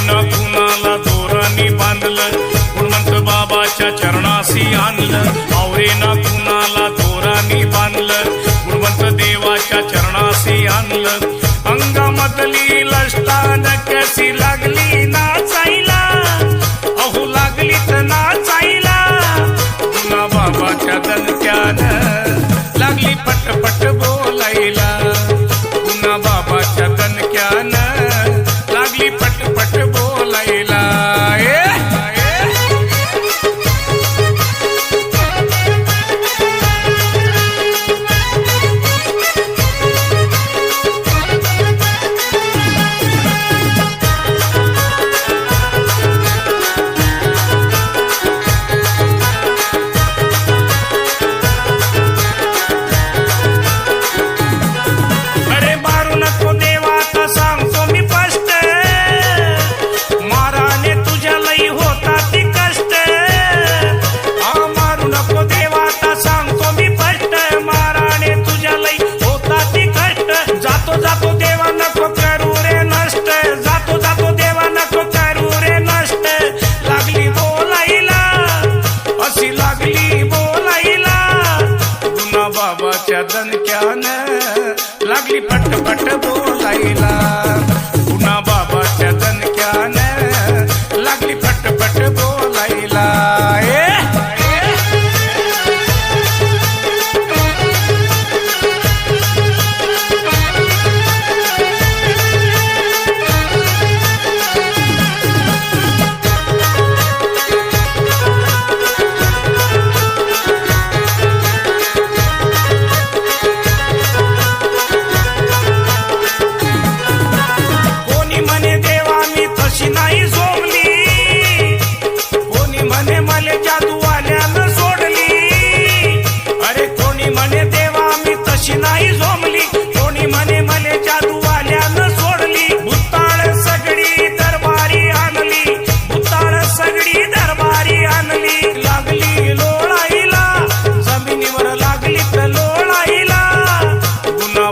ना कुणाला दोरानी बांधलं, गुणवंत बाबाच्या चरणाशी आणलं. आवरे ना कुणाला दोरानी बांधलं, गुणवंत देवाच्या चरणाशी आणलं. अंगामधली लष्टान कशी लागली नाचायला, अहो लागली तर नाचायला. गुणा बाबाच्या दणक्यानं लागली पटपट बोलायला, गुणा बाबाच्या दणक्यानं लागली पटपट बोलायला. बाबाच्या दणक्यानं लागली पटपट बोलायला, पुन्हा बाबाच्या दणक्यानं लागली पटपट बोलायला.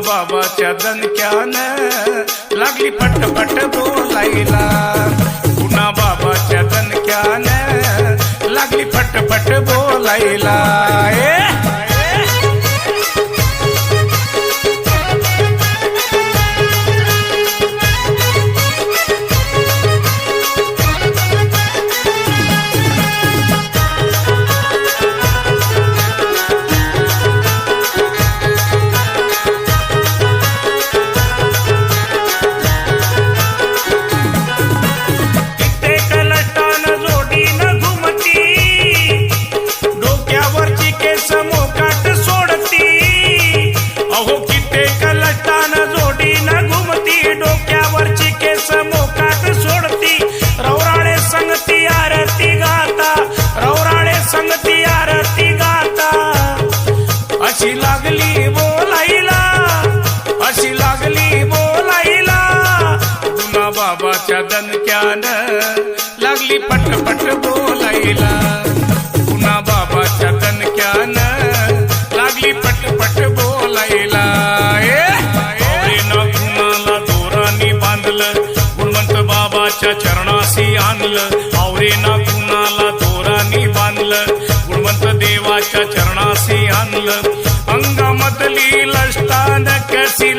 बाबाच्या दणक्यानं लागली पटपट बोलायला, पुन्हा बाबाच्या दणक्यानं लागली पटपट बोलायला. अशी लागली बोलायला, अशी लागली बोलायला, गुणा बाबाच्या दणक्यानं लागली पटपट बोलायला, गुणा बाबाच्या दणक्यानं लागली पटपट बोलायला. आवरे ना कुणाला दोरानी बांधलं, गुणवंत बाबाच्या चरणाशी आणलं. आवरे ना कुणाला दोरानी बांधलं, गुणवंत देवाच्या चरणाशी आणलं. अंगामधली लष्टान कशी